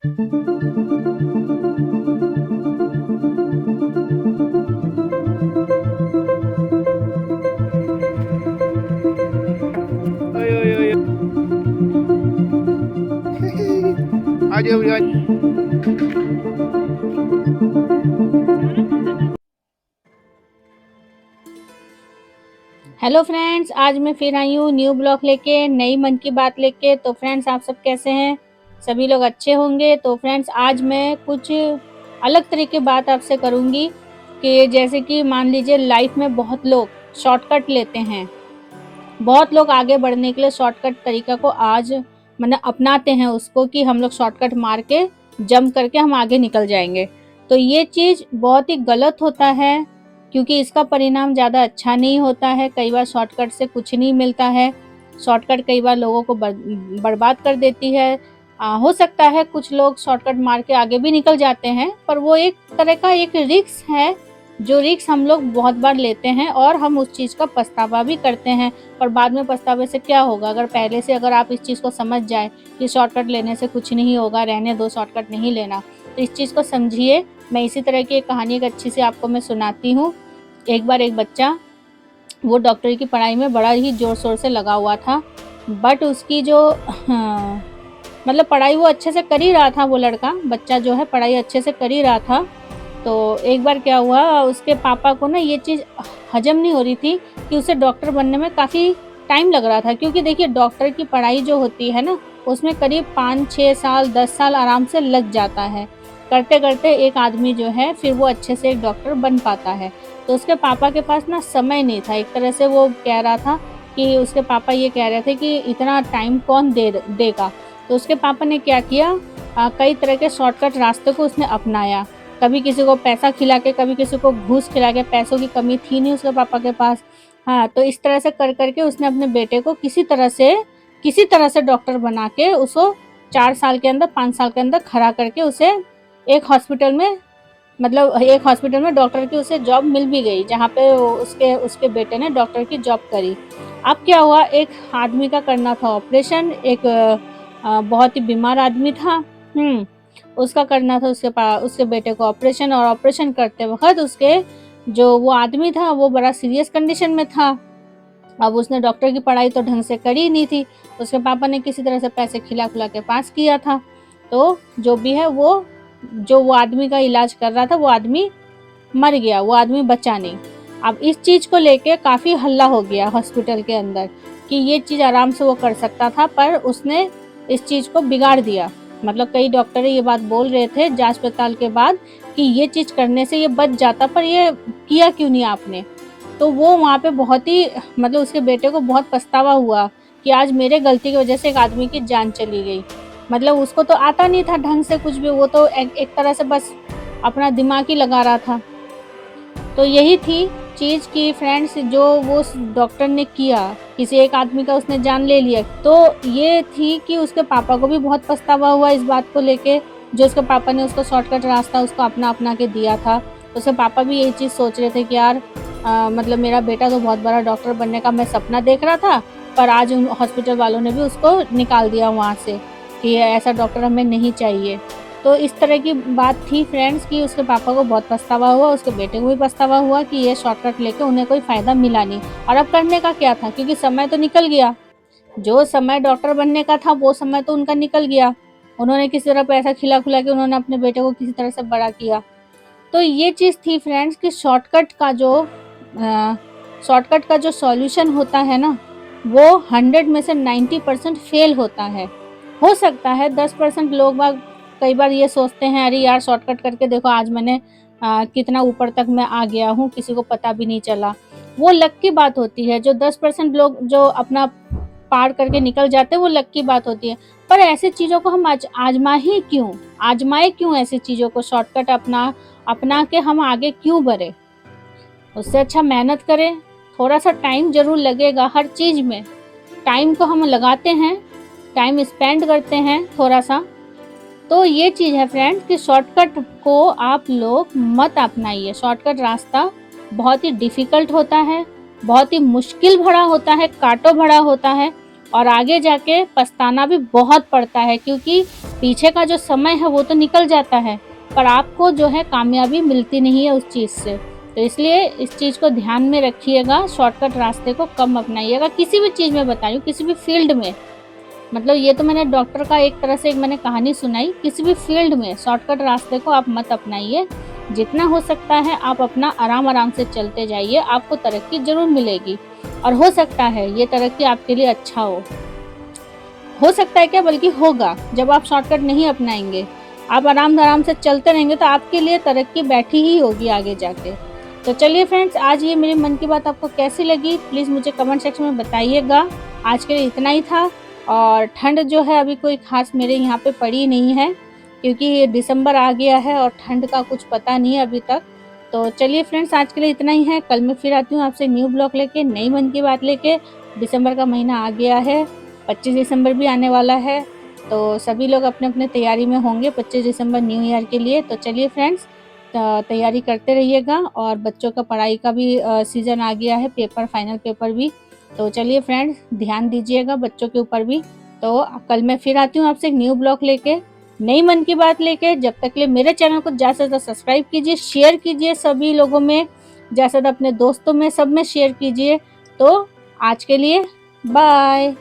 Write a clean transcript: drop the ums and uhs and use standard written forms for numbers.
ओए ओए ओए आ जाओ यार। हेलो फ्रेंड्स, आज मैं फिर आई हूँ न्यू ब्लॉग लेके, नई मन की बात लेके। तो फ्रेंड्स, आप सब कैसे हैं? सभी लोग अच्छे होंगे। तो फ्रेंड्स, आज मैं कुछ अलग तरह की बात आपसे करूँगी कि जैसे कि मान लीजिए लाइफ में बहुत लोग शॉर्टकट लेते हैं। बहुत लोग आगे बढ़ने के लिए शॉर्टकट तरीका को आज अपनाते हैं उसको, कि हम लोग शॉर्टकट मार के जंप करके हम आगे निकल जाएंगे। तो ये चीज़ बहुत ही गलत होता है, क्योंकि इसका परिणाम ज़्यादा अच्छा नहीं होता है। कई बार शॉर्टकट से कुछ नहीं मिलता है। शॉर्टकट कई बार लोगों को बर्बाद कर देती है। हो सकता है कुछ लोग शॉर्टकट मार के आगे भी निकल जाते हैं, पर वो एक तरह का एक रिस्क है, जो रिस्क हम लोग बहुत बार लेते हैं और हम उस चीज़ का पछतावा भी करते हैं। पर बाद में पछतावे से क्या होगा? अगर पहले से अगर आप इस चीज़ को समझ जाएँ कि शॉर्टकट लेने से कुछ नहीं होगा, रहने दो, शॉर्टकट नहीं लेना। तो इस चीज़ को समझिए। मैं इसी तरह की एक कहानी एक अच्छी सी आपको मैं सुनाती हूँ। एक बार एक बच्चा, वो डॉक्टरी की पढ़ाई में बड़ा ही ज़ोर-शोर से लगा हुआ था। बट उसकी जो हाँ, पढ़ाई वो अच्छे से कर ही रहा था, वो लड़का, बच्चा जो है पढ़ाई अच्छे से कर ही रहा था। तो एक बार क्या हुआ, उसके पापा को ना ये चीज़ हज़म नहीं हो रही थी कि उसे डॉक्टर बनने में काफ़ी टाइम लग रहा था। क्योंकि देखिए, डॉक्टर की पढ़ाई जो होती है ना, उसमें करीब 5-6 साल 10 साल आराम से लग जाता है। करते-करते एक आदमी जो है फिर वो अच्छे से एक डॉक्टर बन पाता है। तो उसके पापा के पास ना समय नहीं था। एक तरह से वो कह रहा था कि उसके पापा ये कह रहे थे कि इतना टाइम कौन देगा। तो उसके पापा ने क्या किया, कई तरह के शॉर्टकट रास्ते को उसने अपनाया। कभी किसी को पैसा खिला के, कभी किसी को घूस खिला के। पैसों की कमी थी नहीं उसके पापा के पास। हाँ, तो इस तरह से कर के उसने अपने बेटे को किसी तरह से डॉक्टर बना के उसको 4 साल के अंदर, 5 साल के अंदर खड़ा करके उसे एक हॉस्पिटल में, एक हॉस्पिटल में डॉक्टर की उसे जॉब मिल भी गई, जहाँ पे उसके उसके बेटे ने डॉक्टर की जॉब करी। अब क्या हुआ, एक आदमी का करना था ऑपरेशन। एक बहुत ही बीमार आदमी था। उसका करना था उसके बेटे को ऑपरेशन, और ऑपरेशन करते वक़्त उसके जो वो आदमी था वो बड़ा सीरियस कंडीशन में था। अब उसने डॉक्टर की पढ़ाई तो ढंग से करी ही नहीं थी। उसके पापा ने किसी तरह से पैसे खिला-खुला के पास किया था। तो जो भी है, वो आदमी का इलाज कर रहा था, वो आदमी मर गया, वो आदमी बचा नहीं। अब इस चीज़ को लेके काफ़ी हल्ला हो गया हॉस्पिटल के अंदर कि ये चीज़ आराम से वो कर सकता था, पर उसने इस चीज़ को बिगाड़ दिया। कई डॉक्टर ये बात बोल रहे थे जाँच-पड़ताल के बाद कि ये चीज़ करने से ये बच जाता, पर ये किया क्यों नहीं आपने? तो वो वहाँ पे बहुत ही, उसके बेटे को बहुत पछतावा हुआ कि आज मेरे गलती की वज़ह से एक आदमी की जान चली गई। उसको तो आता नहीं था ढंग से कुछ भी, वो तो एक तरह से बस अपना दिमाग ही लगा रहा था। तो यही थी चीज़ कि फ्रेंड्स, जो वो उस डॉक्टर ने किया, किसी एक आदमी का उसने जान ले लिया। तो ये थी कि उसके पापा को भी बहुत पछतावा हुआ इस बात को लेके, जो उसके पापा ने उसको शॉर्टकट रास्ता उसको अपना के दिया था। उसके पापा भी यही चीज़ सोच रहे थे कि यार, मेरा बेटा तो बहुत बड़ा डॉक्टर बनने का मैं सपना देख रहा था, पर आज उन हॉस्पिटल वालों ने भी उसको निकाल दिया वहाँ से कि ऐसा डॉक्टर हमें नहीं चाहिए। तो इस तरह की बात थी फ्रेंड्स, कि उसके पापा को बहुत पछतावा हुआ, उसके बेटे को भी पछतावा हुआ कि ये शॉर्टकट लेके उन्हें कोई फ़ायदा मिला नहीं। और अब करने का क्या था, क्योंकि समय तो निकल गया। जो समय डॉक्टर बनने का था वो समय तो उनका निकल गया। उन्होंने किसी तरह पैसा खिला-खुला के उन्होंने अपने बेटे को किसी तरह से बड़ा किया। तो ये चीज़ थी फ्रेंड्स कि शॉर्टकट का जो सॉल्यूशन होता है ना, वो 100 में से 90% फेल होता है। हो सकता है 10% लोग बाग कई बार ये सोचते हैं, अरे यार, शॉर्टकट करके देखो आज मैंने कितना ऊपर तक मैं आ गया हूँ, किसी को पता भी नहीं चला। वो लक की बात होती है। जो 10% लोग जो अपना पार करके निकल जाते हैं, वो लक की बात होती है। पर ऐसी चीज़ों को हम आजमाए क्यों ऐसी चीज़ों को, शॉर्टकट अपना के हम आगे क्यों बढ़े? उससे अच्छा मेहनत करें। थोड़ा-सा टाइम ज़रूर लगेगा हर चीज़ में। टाइम को हम लगाते हैं, टाइम स्पेंड करते हैं थोड़ा-सा। तो ये चीज़ है फ्रेंड्स कि शॉर्टकट को आप लोग मत अपनाइए। शॉर्टकट रास्ता बहुत ही डिफ़िकल्ट होता है, बहुत ही मुश्किल भरा होता है, कांटों भरा होता है, और आगे जाके पछताना भी बहुत पड़ता है, क्योंकि पीछे का जो समय है वो तो निकल जाता है, पर आपको जो है कामयाबी मिलती नहीं है उस चीज़ से। तो इसलिए इस चीज़ को ध्यान में रखिएगा, शॉर्टकट रास्ते को कम अपनाइएगा, किसी भी चीज़ में बताई हूँ, किसी भी फील्ड में। मतलब ये तो मैंने डॉक्टर का एक तरह से एक मैंने कहानी सुनाई, किसी भी फील्ड में शॉर्टकट रास्ते को आप मत अपनाइए। जितना हो सकता है आप अपना आराम-आराम से चलते जाइए, आपको तरक्की ज़रूर मिलेगी और हो सकता है ये तरक्की आपके लिए अच्छा हो सकता है क्या, बल्कि होगा। जब आप शॉर्टकट नहीं अपनाएंगे, आप आराम-आराम से चलते रहेंगे, तो आपके लिए तरक्की बैठी ही होगी आगे जाके। तो चलिए फ्रेंड्स, आज ये मेरी मन की बात आपको कैसी लगी प्लीज़ मुझे कमेंट सेक्शन में बताइएगा। आज के लिए इतना ही था। और ठंड जो है अभी कोई ख़ास मेरे यहाँ पे पड़ी नहीं है, क्योंकि दिसंबर आ गया है और ठंड का कुछ पता नहीं है अभी तक। तो चलिए फ्रेंड्स, आज के लिए इतना ही है। कल मैं फिर आती हूँ आपसे न्यू ब्लॉग लेके, नई मन की बात लेके। दिसंबर का महीना आ गया है, 25 दिसंबर भी आने वाला है, तो सभी लोग अपने-अपने तैयारी में होंगे 25 दिसंबर न्यू ईयर के लिए। तो चलिए फ्रेंड्स, तैयारी करते रहिएगा। और बच्चों का पढ़ाई का भी सीज़न आ गया है, पेपर, फाइनल पेपर भी। तो चलिए फ्रेंड्स, ध्यान दीजिएगा बच्चों के ऊपर भी। तो कल मैं फिर आती हूँ आपसे एक न्यू ब्लॉग लेके, नई मन की बात लेके। जब तक के लिए मेरे चैनल को ज़्यादा से ज़्यादा सब्सक्राइब कीजिए, शेयर कीजिए सभी लोगों में, ज़्यादा से ज़्यादा अपने दोस्तों में, सब में शेयर कीजिए। तो आज के लिए बाय।